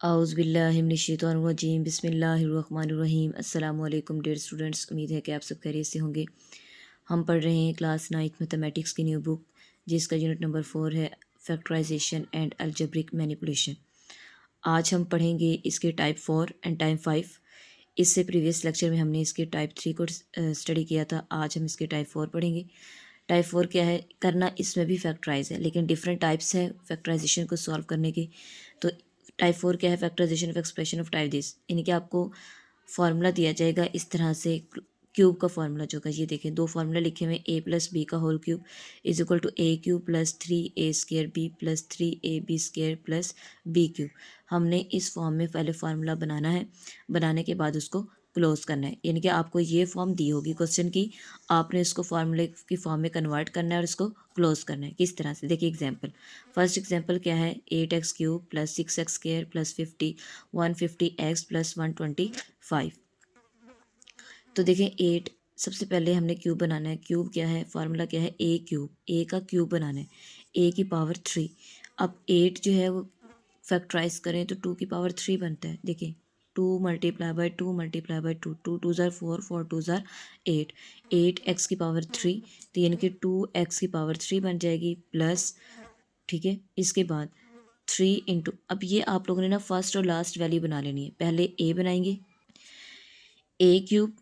आउज़ुबिल्लाहिमिनश्शैतानिर्रजीम बिस्मिल्लाहिर्रहमानिर्रहीम। अस्सलाम वालेकुम डियर स्टूडेंट्स, उम्मीद है कि आप सब खैरियत से होंगे। हम पढ़ रहे हैं क्लास 9th मैथमेटिक्स की न्यू बुक, जिसका यूनिट नंबर 4 है फैक्टराइजेशन एंड अलजेब्रिक मैनिपुलेशन। आज हम पढ़ेंगे इसके टाइप 4 एंड टाइप 5। इससे प्रीवियस लेक्चर में हमने इसके टाइप 3 को स्टडी किया था। आज हम इसके टाइप 4 पढ़ेंगे। टाइप 4 क्या है करना, इसमें भी फैक्टराइज है, लेकिन डिफरेंट टाइप्स है फैक्टराइजेशन को सॉल्व करने के। तो टाइप 4 क्या है, factorization of expression of type this, यानी कि आपको फार्मूला दिया जाएगा इस तरह से। क्यूब का फार्मूला जो होगा, ये देखें दो फार्मूला लिखे हुए, ए प्लस बी का whole cube is equal to A cube plus 3a square B plus 3ab square plus B cube. हमने इस फॉर्म में पहले फार्मूला बनाना है, बनाने के बाद उसको क्लोज करना है। यानी कि आपको ये फॉर्म दी होगी क्वेश्चन की, आपने इसको फार्मूले की फॉर्म में कन्वर्ट करना है और इसको क्लोज करना है। किस तरह से, देखिए एग्जांपल। फर्स्ट एग्जांपल क्या है, 8x cube plus 6x square plus 150x plus 125। तो देखें 8, सबसे पहले हमने क्यूब बनाना है। क्यूब क्या है, फार्मूला क्या है, ए क्यूब, ए का क्यूब बनाना है, ए की पावर 3। अब 8 जो है वो फैक्टराइज करें तो 2 की पावर 3 बनता है। देखिए 2 multiply by 2 multiply by 2, 2 two ज़ार 4, 4 टू ज़ार 8, 8x की पावर 3, तो यानी कि 2x की पावर 3 बन जाएगी प्लस, ठीक है। इसके बाद 3 इंटू, अब ये आप लोगों ने ना फर्स्ट और लास्ट वैल्यू बना लेनी है। पहले ए बनाएंगे, ए क्यूब,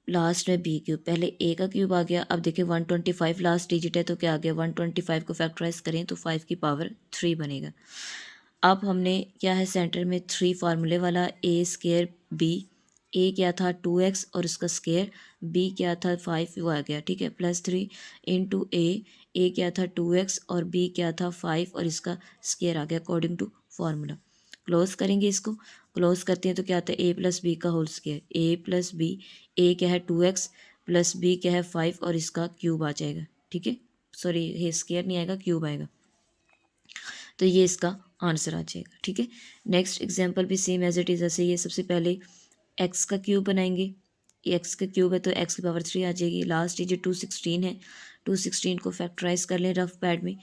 लास्ट में बी क्यूब। पहले ए का क्यूब आ गया। अब देखिए 125 लास्ट डिजिट है, तो क्या आ गया, 125 को फैक्टराइज करें तो 5 की पावर 3 बनेगा। अब हमने क्या है, सेंटर में 3 फार्मूले वाला, ए स्केयर बी, ए क्या था 2x और उसका स्केयर, बी क्या था 5, वो आ गया, ठीक है, प्लस 3 इंटू ए क्या था 2x और बी क्या था 5 और इसका स्केयर आ गया अकॉर्डिंग टू फार्मूला। क्लोज करेंगे इसको, क्लोज करते हैं तो क्या आता है, ए प्लस बी का होल स्केयर, ए प्लस बी, ए क्या है 2x प्लस बी क्या है 5 और इसका क्यूब आ जाएगा, ठीक है। सॉरी, ये स्केयर नहीं आएगा, क्यूब आएगा, तो ये इसका आंसर आ जाएगा, ठीक है। नेक्स्ट एग्जांपल भी सेम एज इट इज़, ऐसे ये सबसे पहले एक्स का क्यूब बनाएंगे। ये एक्स का क्यूब है तो एक्स की पावर 3 आ जाएगी। लास्ट डिजिट 216 है, 216 को फैक्टराइज कर लें रफ पैड में,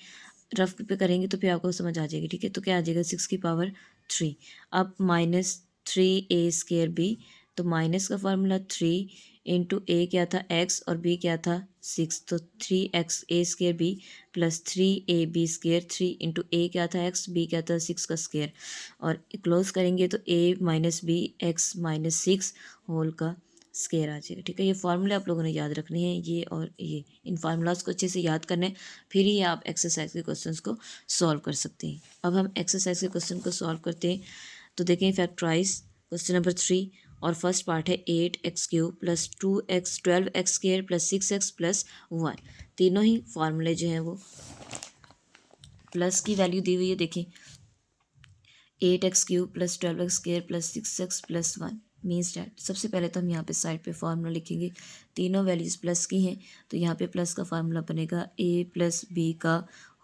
रफ पे करेंगे तो फिर आपको समझ आ जाएगी, ठीक है। तो क्या आ जाएगा, 6 की पावर 3। अब माइनस 3a स्केयर बी, तो माइनस का फार्मूला 3 इंटू ए क्या था एक्स और बी क्या था 6, तो 3x a square B plus 3ab square, 3 into a क्या था एक्स, बी क्या था 6 का स्केयर, और क्लोज करेंगे तो a minus B X minus 6 whole का स्केयर आ जाएगा, ठीक है। ये फार्मूले आप लोगों ने याद रखने हैं, ये और ये, इन फार्मूलाज को अच्छे से याद करना है, फिर ही आप एक्सरसाइज के क्वेश्चंस को सॉल्व कर सकते हैं। अब हम एक्सरसाइज के क्वेश्चन को सॉल्व करते हैं। तो देखें फैक्टराइज क्वेश्चन नंबर 3, और फर्स्ट पार्ट है 8x cube plus 2x 12x square plus 6x plus 1। तीनों ही फार्मूले जो हैं वो प्लस की वैल्यू दी हुई है। देखें 8x cube plus 12x square plus 6x plus 1 means that, सबसे पहले तो हम यहाँ पे साइड पे फार्मूला लिखेंगे। तीनों वैल्यूज़ प्लस की हैं, तो यहाँ पे प्लस का फार्मूला बनेगा a प्लस बी का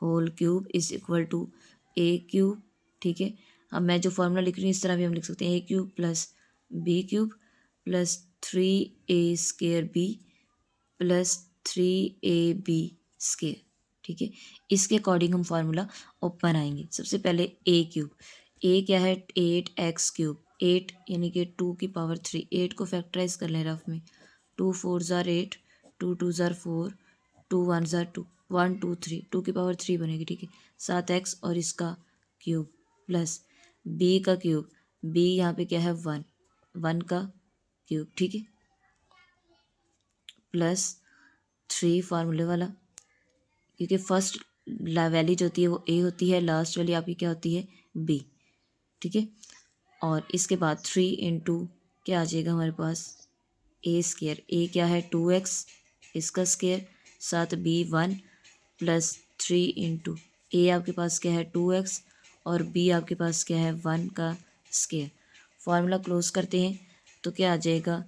whole cube is equal to A cube, ठीक है। अब मैं जो फार्मूला लिख रही हूँ इस तरह भी हम लिख सकते हैं, a cube plus B cube plus 3a square b plus 3ab square, ठीक है। इसके अकॉर्डिंग हम फार्मूला बनाएंगे। सबसे पहले ए क्यूब, ए क्या है 8x क्यूब, 8 यानी कि 2 की पावर 3, 8 को फैक्टराइज कर लें रफ में, 2 4 ज़ार 8, 2 2 ज़ार 4, 2 1 ज़ार 2, 1 2 3, 2 की पावर 3 बनेगी, ठीक है। 7x और इसका क्यूब प्लस बी का क्यूब, बी यहाँ पे क्या है 1, 1 का क्यूब, ठीक है, प्लस 3 फार्मूले वाला, क्योंकि फर्स्ट वैल्यू जो होती है वो ए होती है, लास्ट वाली आपकी क्या होती है बी, ठीक है। और इसके बाद 3 इंटू क्या आ जाएगा हमारे पास ए स्केयर, ए क्या है 2x इसका स्केयर, साथ बी 1 प्लस 3 इंटू ए आपके पास क्या है 2x और बी आपके पास क्या है 1 का स्केयर। फार्मूला क्लोज करते हैं तो क्या आ जाएगा,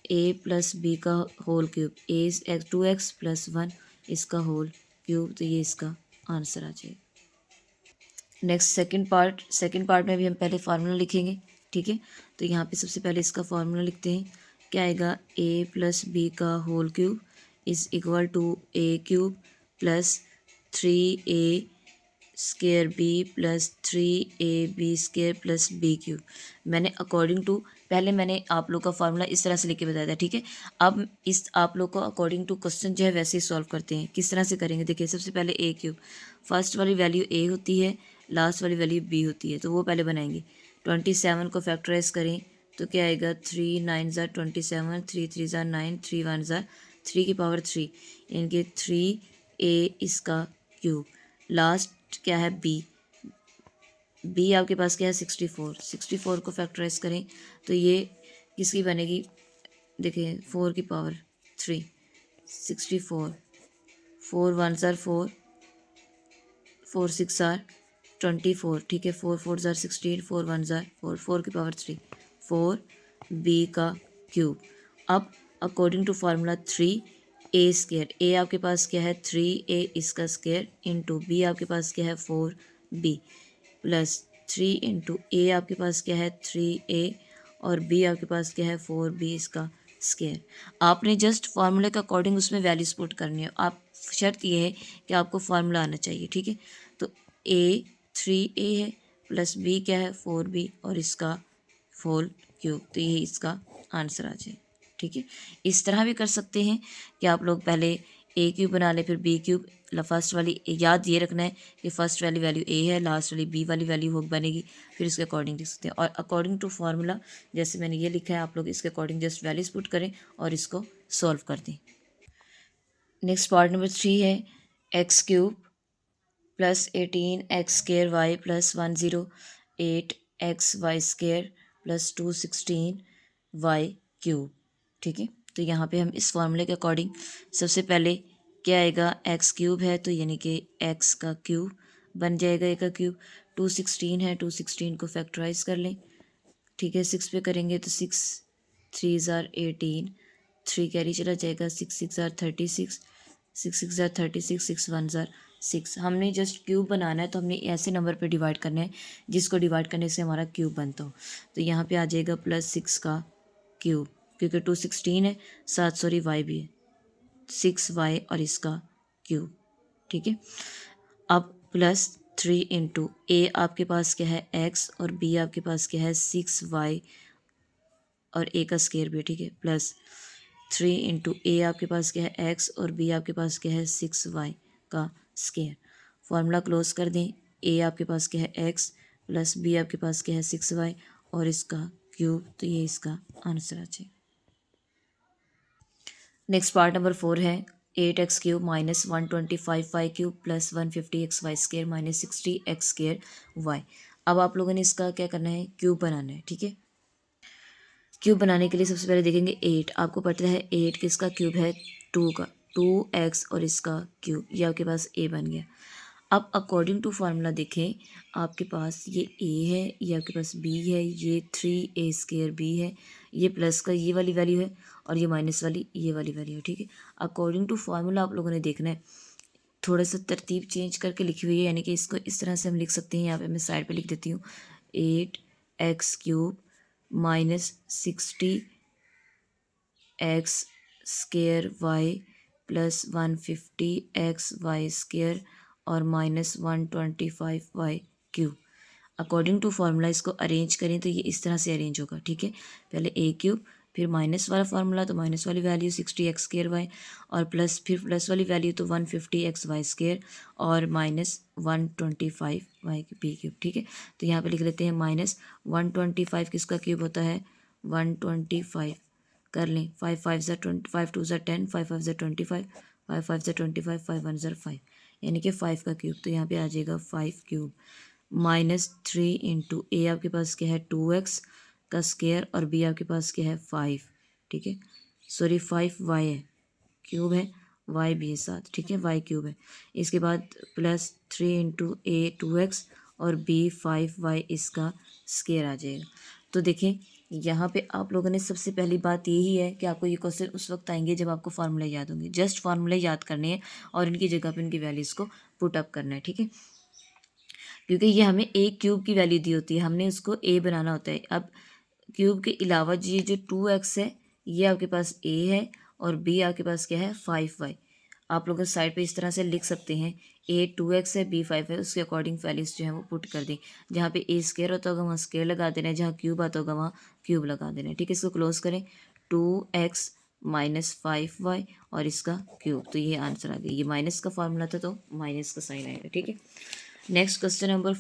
ए प्लस बी का होल क्यूब, ए 2x प्लस 1 इसका होल क्यूब, तो ये इसका आंसर आ जाएगा। नेक्स्ट सेकंड पार्ट में भी हम पहले फार्मूला लिखेंगे, ठीक है। तो यहाँ पे सबसे पहले इसका फार्मूला लिखते हैं। क्या आएगा, ए प्लस बी का whole cube is equal to A cube plus 3a square B plus 3ab square plus B cube. मैंने अकॉर्डिंग टू, पहले मैंने आप लोग का फार्मूला इस तरह से लेके बताया था, ठीक है। अब इस आप लोग को अकॉर्डिंग टू क्वेश्चन जो है वैसे ही सॉल्व करते हैं। किस तरह से करेंगे, देखिए सबसे पहले ए क्यूब, फर्स्ट वाली वैल्यू ए होती है, लास्ट वाली वैल्यू बी होती है, तो वो पहले बनाएंगे। 27 को फैक्टराइज करें तो क्या आएगा, 3 9 ज़ा 27, 3 3 ज़ा 9, 3 1 ज़ा 3 की पावर 3, यानी कि 3a इसका क्यूब। लास्ट क्या है, बी आपके पास क्या है, 64 को फैक्टराइज करें तो ये किसकी बनेगी, देखिए 4 की पावर 3, 64, 4 1 ज़ार 4, 4 6 ज़ार 24, ठीक है, 4 4 ज़ार 16, 4 1 ज़ार 4, 4 की पावर 3, 4 बी का क्यूब। अब according to formula 3a square, a आपके पास क्या है 3a इसका स्केयर इंटू बी आपके पास क्या है 4b प्लस 3 इंटू ए आपके पास क्या है 3a और बी आपके पास क्या है 4b इसका स्केयर। आपने जस्ट फार्मूले के अकॉर्डिंग उसमें वैल्यूज पुट करनी है। आप शर्त ये है कि आपको फार्मूला आना चाहिए, ठीक है। तो a 3a है प्लस बी क्या है 4b और इसका होल क्यूब, तो ये इसका आंसर आ जाए, ठीक है। इस तरह भी कर सकते हैं कि आप लोग पहले ए क्यूब बना लें फिर बी क्यूब। फर्स्ट वाली याद ये रखना है कि फर्स्ट वाली वैल्यू ए है, लास्ट वाली बी वाली वैल्यू हो बनेगी, फिर इसके अकॉर्डिंग लिख सकते हैं। और अकॉर्डिंग टू फार्मूला जैसे मैंने ये लिखा है, आप लोग इसके अकॉर्डिंग जस्ट वैल्यूज पुट करें और इसको सॉल्व कर दें। नेक्स्ट पार्ट नंबर 3 है x cube plus 18 x square y plus 108 x y square plus 216 y cube, ठीक है। तो यहाँ पे हम इस फार्मूले के अकॉर्डिंग सबसे पहले क्या आएगा, एक्स क्यूब है तो यानी कि एक्स का क्यूब बन जाएगा, ए का क्यूब। 216 है, 216 को फैक्टराइज कर लें, ठीक है। 6 पे करेंगे तो 6 3 ज़ार 18, 3 कैरी चला जाएगा, 6 6 ज़ार 36, 6 6 ज़ार 36, 6 1 ज़ार 6। हमने जस्ट क्यूब बनाना है तो हमने ऐसे नंबर पे डिवाइड करना है जिसको डिवाइड करने से हमारा क्यूब बनता हो। तो यहाँ पे आ जाएगा +6 का क्यूब, क्योंकि 216 है, 7 सॉरी वाई भी है, 6y और इसका क्यूब, ठीक है। अब +3 इंटू ए आपके पास क्या है x और b आपके पास क्या है 6y और ए का स्केयर भी है, ठीक है। +3 इंटू ए आपके पास क्या है x और b आपके पास क्या है 6y का स्केयर। फार्मूला क्लोज कर दें, ए आपके पास क्या है x प्लस बी आपके पास क्या है 6y और इसका क्यूब, तो ये इसका आंसर आ जाए। नेक्स्ट पार्ट नंबर 4 है 8x cube minus 125y cube plus 150 y square minus 60 square y. अब आप लोगों ने इसका क्या करना है, क्यूब बनाना है, ठीक है। क्यूब बनाने के लिए सबसे पहले देखेंगे 8, आपको पता है 8 किसका क्यूब है 2 का, 2x और इसका क्यूब, ये आपके पास a बन गया। अब अकॉर्डिंग टू फार्मूला देखें, आपके पास ये a है, ये आपके पास b है, ये 3a स्केयर b है, ये प्लस का ये वाली वैल्यू है और ये माइनस वाली ये वाली वैल्यू है, ठीक है। अकॉर्डिंग टू फार्मूला आप लोगों ने देखना है, थोड़ा सा तरतीब चेंज करके लिखी हुई है, यानी कि इसको इस तरह से हम लिख सकते हैं। यहाँ पे मैं साइड पे लिख देती हूँ 8x cube minus 60 x square y plus 150 x y square और minus 125 y cube. According to formula इसको अरेंज करें तो ये इस तरह से अरेंज होगा, ठीक है। पहले ए क्यूब, फिर माइनस वाला फार्मूला तो माइनस वाली वैल्यू 60 एक्स स्केयर वाई और प्लस फिर प्लस वाली वैल्यू तो 150 एक्स वाई स्केयर और माइनस 125 वाई बी क्यूब, ठीक है। तो यहाँ पे लिख लेते हैं माइनस 125 किसका क्यूब होता है 125, कर लें 5 5 ज़ा 20, 5 2 ज़ा 10, 5 5 ज़ा 25, 5 5 ज़ा 25, 5 1 ज़ा 5, यानी कि 5 का क्यूब। तो यहाँ पे आ जाएगा 5 क्यूब -3 इंटू ए आपके पास क्या है 2x का स्केयर और बी आपके पास क्या है 5, ठीक है। सॉरी 5y है, क्यूब है, y भी है साथ, ठीक है, y क्यूब है। इसके बाद +3 इंटू ए 2x और b 5y इसका स्केयर आ जाएगा। तो देखें यहाँ पे आप लोगों ने सबसे पहली बात यही है कि आपको ये क्वेश्चन उस वक्त आएंगे जब आपको फार्मूले याद होंगे। जस्ट फार्मूले याद करने हैं और इनकी जगह पे इनकी वैल्यूज़ को पुट अप करना है, ठीक है। क्योंकि ये हमें ए क्यूब की वैल्यू दी होती है, हमने उसको ए बनाना होता है। अब क्यूब के अलावा ये जो 2x है ये आपके पास ए है और बी आपके पास क्या है 5y। आप लोग साइड पे इस तरह से लिख सकते हैं ए 2x है, बी 5 है, उसके अकॉर्डिंग वैल्यूज जो है वो पुट कर दें। जहाँ पे ए स्केयर होता होगा वहाँ स्केयर लगा देना है, जहाँ क्यूब आता होगा वहाँ क्यूब लगा देना है। ठीक है, इसको क्लोज करें, 2x माइनस 5y और इसका क्यूब, तो ये आंसर आ गया। ये माइनस का फॉर्मूला था तो माइनस का साइन आएगा। ठीक है, नेक्स्ट क्वेश्चन नंबर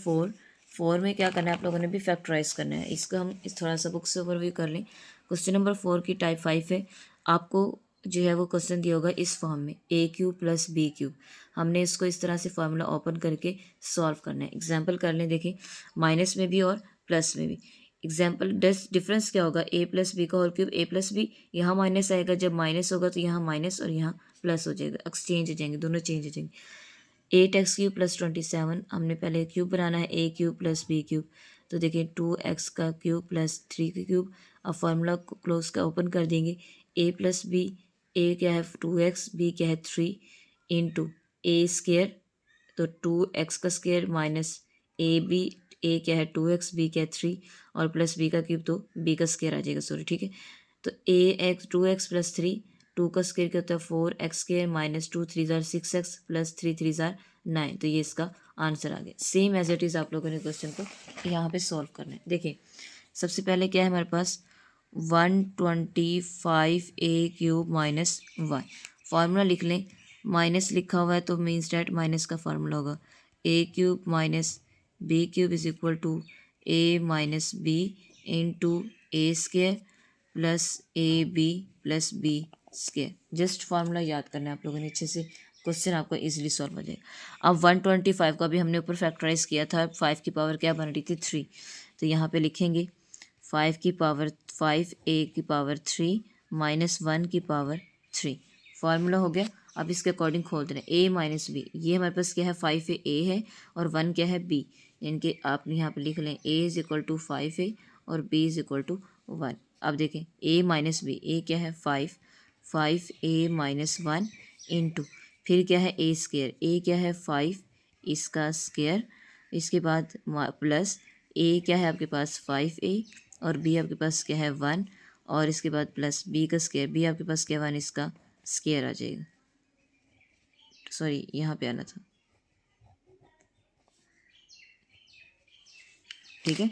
4 में क्या करना है आप लोगों ने भी फैक्टराइज करना है। इसका हम इस थोड़ा सा बुक से ओवरव्यू कर लें। क्वेश्चन नंबर 4 की टाइप 5 है। आपको जो है वो क्वेश्चन दिया होगा इस फॉर्म में, ए क्यूब प्लस बी क्यूब। हमने इसको इस तरह से फार्मूला ओपन करके सॉल्व करना है। एग्जाम्पल कर लें, देखें माइनस में भी और प्लस में भी। एग्जाम्पल डिफरेंस क्या होगा, ए प्लस बी का होल क्यूब, ए प्लस बी, यहाँ माइनस आएगा, जब माइनस होगा तो यहाँ माइनस और यहाँ प्लस हो जाएगा, एक्सचेंज हो जाएंगे, दोनों चेंज हो जाएंगे। 8x³ प्लस 27, हमने पहले क्यूब बनाना है, ए क्यूब प्लस बी क्यूब, तो देखिए 2x का क्यूब प्लस 3 का क्यूब। अब फार्मूला क्लोज का ओपन कर देंगे, ए प्लस बी, ए क्या है 2x, बी क्या है 3, इंटू ए स्केयर, तो 2x का स्केयर माइनस ए बी, ए क्या है 2x, बी क्या है 3 और प्लस बी का क्यूब, तो बी का स्केयर आ जाएगा, सॉरी। ठीक है, तो ए एक्स 2x प्लस 3, 2 का स्केयर क्या होता है 4x स्केयर माइनस 2 3 ज़ार 6x प्लस 3 3 ज़ार 9, तो ये इसका आंसर आ गया। सेम एज इट इज़ आप लोगों ने क्वेश्चन को यहाँ पे सॉल्व करना है। देखिए सबसे पहले क्या है हमारे पास, 125a³ माइनस 1, फार्मूला लिख लें। माइनस लिखा हुआ है तो मीन्स डैट माइनस का फार्मूला होगा, a³ minus b³ is equal to a minus b into a square plus a b plus b square. Just formula याद करना है आप लोगों ने अच्छे से, क्वेश्चन आपका इजीली सॉल्व हो जाएगा। अब 125 का भी हमने ऊपर फैक्टराइज किया था, 5 की पावर क्या बन रही थी 3, तो यहाँ पे लिखेंगे 5 की पावर 5 ए की पावर 3 माइनस 1 की पावर 3, फार्मूला हो गया। अब इसके अकॉर्डिंग खोल देना, ए माइनस बी, ये हमारे पास क्या है 5 ए है और 1 क्या है बी, इनके आप यहाँ पे लिख लें ए इज इक्वल टू 5 और बी इज इक्वल टू 1। अब देखें ए माइनस बी, ए क्या है 5 ए माइनस 1 इंटू फिर क्या है ए स्केयर, ए क्या है 5 इसका स्केयर, इसके बाद प्लस ए क्या है आपके पास 5 और बी आपके पास क्या है 1 और इसके बाद प्लस बी का स्केयर, बी आपके पास क्या 1 इसका स्केयर आ जाएगा, सॉरी यहाँ पे आना था। ठीक है,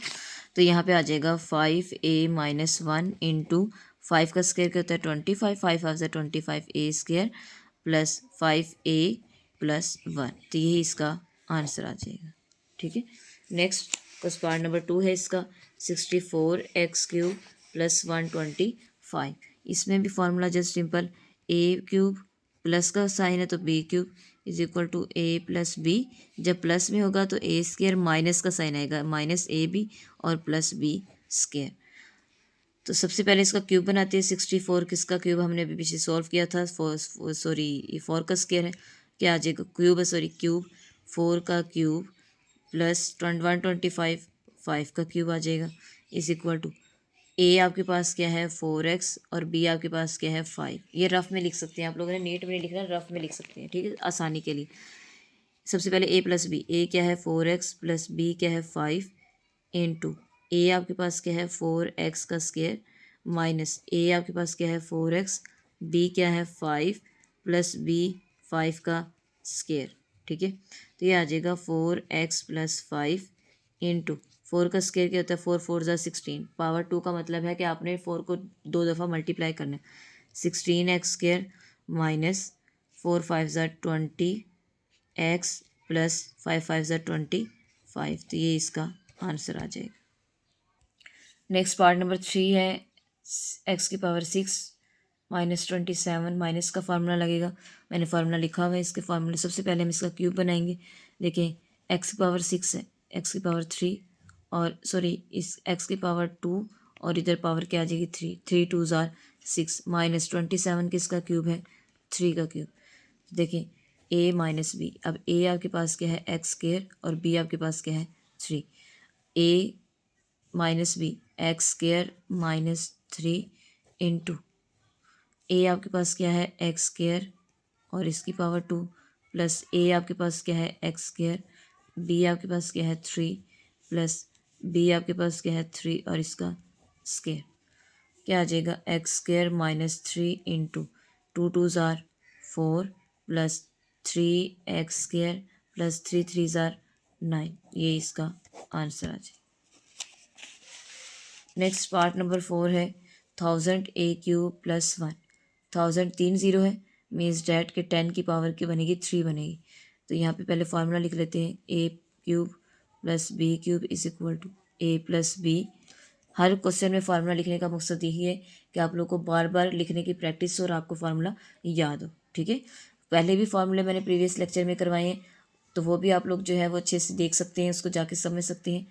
तो यहाँ पे आ जाएगा 5a माइनस 1 इंटू 5 का स्केयर क्या होता है 25, 5 5 25 ए स्केयर प्लस 5a प्लस 1, तो यही इसका आंसर आ जाएगा। ठीक है, नेक्स्ट क्वेश्चन पार्ट नंबर 2 है इसका, 64x³ प्लस 125। इसमें भी formula just simple, a³ plus का साइन है तो b³ is equal to a plus b, जब प्लस में होगा तो ए स्केयर माइनस का साइन आएगा, माइनस ए बी और प्लस बी स्केयर। तो सबसे पहले इसका क्यूब बनाते हैं, 64 किसका क्यूब हमने अभी पीछे सॉल्व किया था, सॉरी ये 4 का स्केयर है, क्या आ जाएगा क्यूब है, सॉरी क्यूब 4 का क्यूब प्लस 125 5 का क्यूब आ जाएगा इज इक्वल टू ए आपके पास क्या है 4x और बी आपके पास क्या है 5। ये रफ में लिख सकते हैं आप लोगों ने, नीट में नहीं लिखना, रफ में लिख सकते हैं। ठीक है, आसानी के लिए सबसे पहले ए प्लस बी, ए क्या है 4x प्लस बी क्या है 5 इंटू ए आपके पास क्या है 4x का स्केयर माइनस ए आपके पास क्या है 4x, बी क्या है 5 प्लस बी 5 का स्केयर। ठीक है, तो ये आ जाएगा 4x प्लस 5 इंटू 4 का स्केयर क्या होता है 4 4 ज़ा 16, पावर 2 का मतलब है कि आपने 4 को 2 दफ़ा मल्टीप्लाई करना है, 16x स्केयर माइनस 4 5 ज़ा 20 एक्स प्लस 5 5 ज़ा 25, तो ये इसका आंसर आ जाएगा। नेक्स्ट पार्ट नंबर 3 है, एक्स की पावर 6 माइनस 27, माइनस का फार्मूला लगेगा, मैंने फार्मूला लिखा हुआ है। इसके फार्मूले सबसे पहले हम इसका क्यूब बनाएंगे। देखिए एक्स की पावर 6 है, एक्स की पावर 3 और सॉरी इस एक्स की पावर 2 और इधर पावर क्या आ जाएगी 3, 3 2 ज़ार 6 माइनस 27 किसका क्यूब है 3 का क्यूब। देखिए ए माइनस बी, अब ए आपके पास क्या है एक्स स्केयर और बी आपके पास क्या है 3, a minus B x square minus 3 into a आपके पास क्या है एक्स स्केयर और इसकी पावर 2 प्लस ए आपके पास क्या है एक्स स्केयर, बी आपके पास क्या है 3 प्लस बी आपके पास क्या है 3 और इसका स्केयर, क्या आ जाएगा एक्स स्केयर माइनस 3 इंटू 2 2 ज़ार 4 प्लस 3 एक्स स्केयर प्लस 3 3 ज़ार 9, ये इसका आंसर आ जाए। नेक्स्ट पार्ट नंबर 4 है 1000 ए क्यूब प्लस 1। 1000 3 ज़ीरो है, मीन्स डैट के 10 की पावर की बनेगी 3 बनेगी। तो यहाँ पे पहले फार्मूला लिख लेते हैं, a cube plus B cube is equal to a plus b. हर क्वेश्चन में फार्मूला लिखने का मकसद यही है कि आप लोग को बार बार लिखने की प्रैक्टिस हो और आपको फार्मूला याद हो। ठीक है, पहले भी फार्मूले मैंने प्रीवियस लेक्चर में करवाए हैं, तो वो भी आप लोग जो है वो अच्छे से देख सकते हैं, उसको जाके समझ सकते हैं।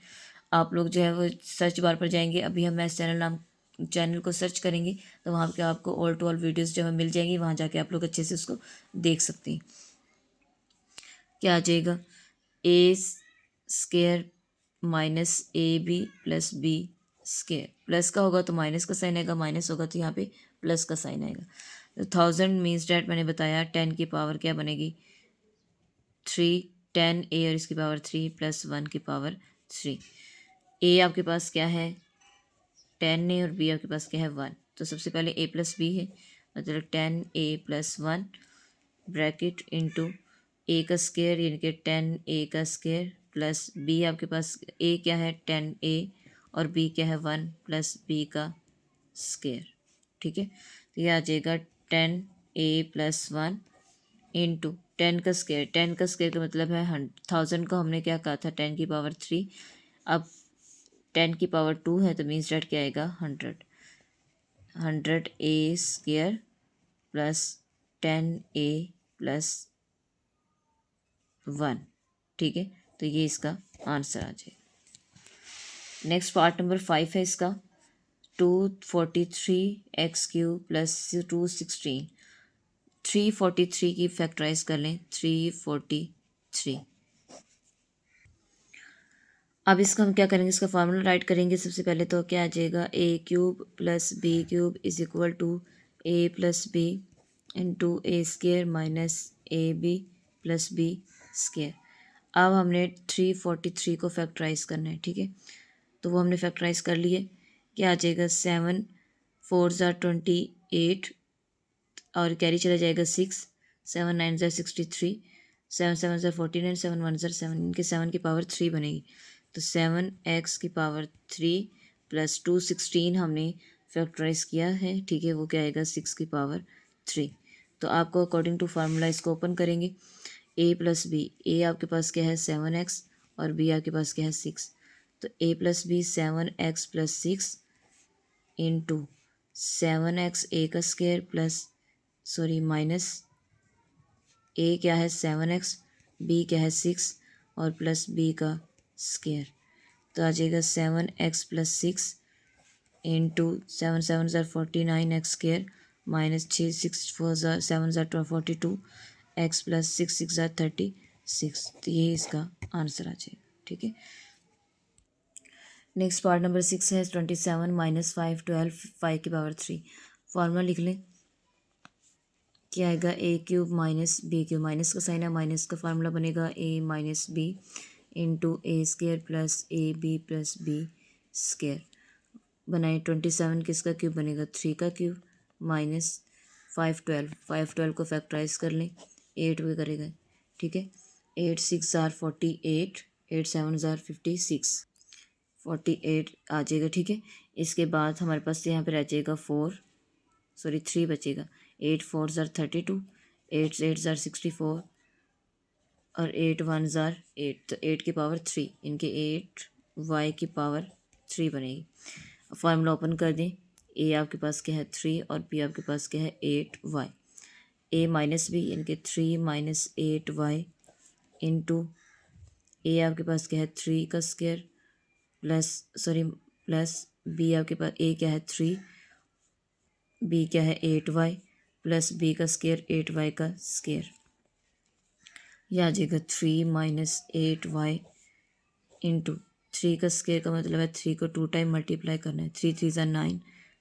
आप लोग जो है वो सर्च बार पर जाएंगे, अभी हम मैथ्स चैनल को सर्च करेंगे तो वहाँ पे आपको ऑल टू ऑल वीडियोस जो है मिल जाएंगी, वहाँ जाके आप लोग अच्छे से उसको देख सकते हैं। क्या आ जाएगा, a square minus a b plus b square. Plus का होगा तो माइनस का साइन आएगा, माइनस होगा तो यहाँ पे प्लस का साइन आएगा। तो 1000 मीन्स डैट मैंने बताया 10 की पावर क्या बनेगी 3, 10 ए और इसकी पावर 3 प्लस 1 की पावर 3। ए आपके पास क्या है 10 ए और बी आपके पास क्या है 1। तो सबसे पहले ए प्लस बी है, मतलब 10 ए प्लस 1 ब्रैकेट इंटू ए का स्क्वायर यानी कि 10 ए का स्क्वायर प्लस बी आपके पास ए क्या है 10 ए और बी क्या है 1 प्लस बी का स्क्वायर। ठीक है, तो ये आ जाएगा 10 ए प्लस 1 इंटू 10 का स्क्वायर। 10 का स्क्वायर का मतलब है 1000 को हमने क्या कहा था 10 की पावर 3, अब 10 की पावर 2 है तो मीन्स डेट क्या आएगा 100। 100 ए स्क्वायर प्लस 10 ए प्लस 1। ठीक है, तो ये इसका आंसर आ जाए। नेक्स्ट पार्ट नंबर 5 है इसका 243 एक्स क्यूब प्लस 216। 343 की फैक्टराइज कर लें 343। अब इसका हम क्या करेंगे, इसका फार्मूला राइट करेंगे। सबसे पहले तो क्या आ जाएगा a cube plus B cube is equal to a plus b into a square minus a b plus b square. अब हमने 343 को फैक्टराइज करना है। ठीक है, तो वो हमने फैक्टराइज कर लिए। क्या आ जाएगा 7 4 ज़ार 28 और कैरी चला जाएगा 6, 7 9 ज़ार 63, 7 7 ज़ार 49, 7 1 ज़ार 7, इनके 7 की पावर 3 बनेगी। तो 7x की पावर 3 प्लस 216 हमने फैक्टराइज किया है। ठीक है, वो क्या आएगा 6 की पावर 3। तो आपको अकॉर्डिंग टू फार्मूला इसको ओपन करेंगे, ए प्लस बी। ए आपके पास क्या है 7x और बी आपके पास क्या है 6। तो a plus b 7x plus 6 into 7x a का स्क्वायर प्लस माइनस ए क्या है 7x, बी क्या है 6 और प्लस बी का स्क्वायर। तो आ जाएगा 7x प्लस 6 इंटू 7 7 ज़ार 49 एक्स स्क्वायर माइनस 6 6 4 ज़ार 7 ज़ार 42 एक्स प्लस 6 6 ज़ार 36। तो ये इसका आंसर आ जाएगा। ठीक है, नेक्स्ट पार्ट नंबर 6 है 27 माइनस 5 12 5 की पावर 3। फार्मूला लिख लें, क्या आएगा a cube minus b cube, minus का साइन है, माइनस का फार्मूला बनेगा a minus b into a square plus a b plus b square बनाए। 27 किसका क्यूब बनेगा 3 का क्यूब माइनस 5 12, 5 12 को फैक्टराइज कर लें 8 भी करेगा। ठीक है, 8 6 ज़ार 48, 8 7 ज़ार 56, 48 आ जाएगा। ठीक है, इसके बाद हमारे पास यहाँ पे रह जाएगा 3 बचेगा। 8 4 ज़ार 32, 8 8 ज़ार 64 और 8 1 ज़ार 8, तो 8 की पावर 3, इनके 8 y की पावर 3 बनेगी। फार्मूला ओपन कर दें, ए आपके पास क्या है 3 और बी आपके पास क्या है 8y। ए माइनस बी इनके 3 माइनस 8y इंटू ए आपके पास क्या है 3 का स्क्वायर प्लस बी आपके पास ए क्या है 3, बी क्या है 8y प्लस बी का स्क्वायर 8y का स्क्वायर। यह आ जाएगा 3 माइनस 8y इंटू 3 का स्क्वायर का मतलब है 3 को 2 टाइम मल्टीप्लाई करना है। 3 3 ज़ार 9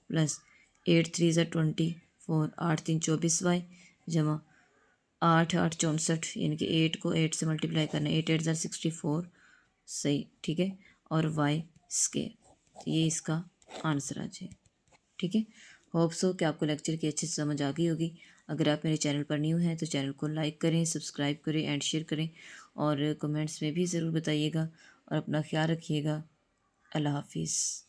प्लस 8 3 ज़ार 24, 8 3 24y जमा 8 8 64, यानी कि 8 को 8 से मल्टीप्लाई करना है। 8 8 ज़ार 64 सही। ठीक है, और y स्क्वायर, तो ये इसका आंसर आ जाए। ठीक है, होप सो कि आपको लेक्चर की अच्छी से समझ आ गई होगी। अगर आप मेरे चैनल पर न्यू हैं तो चैनल को लाइक करें, सब्सक्राइब करें एंड शेयर करें और कमेंट्स में भी ज़रूर बताइएगा और अपना ख्याल रखिएगा। अल्लाह हाफिज़।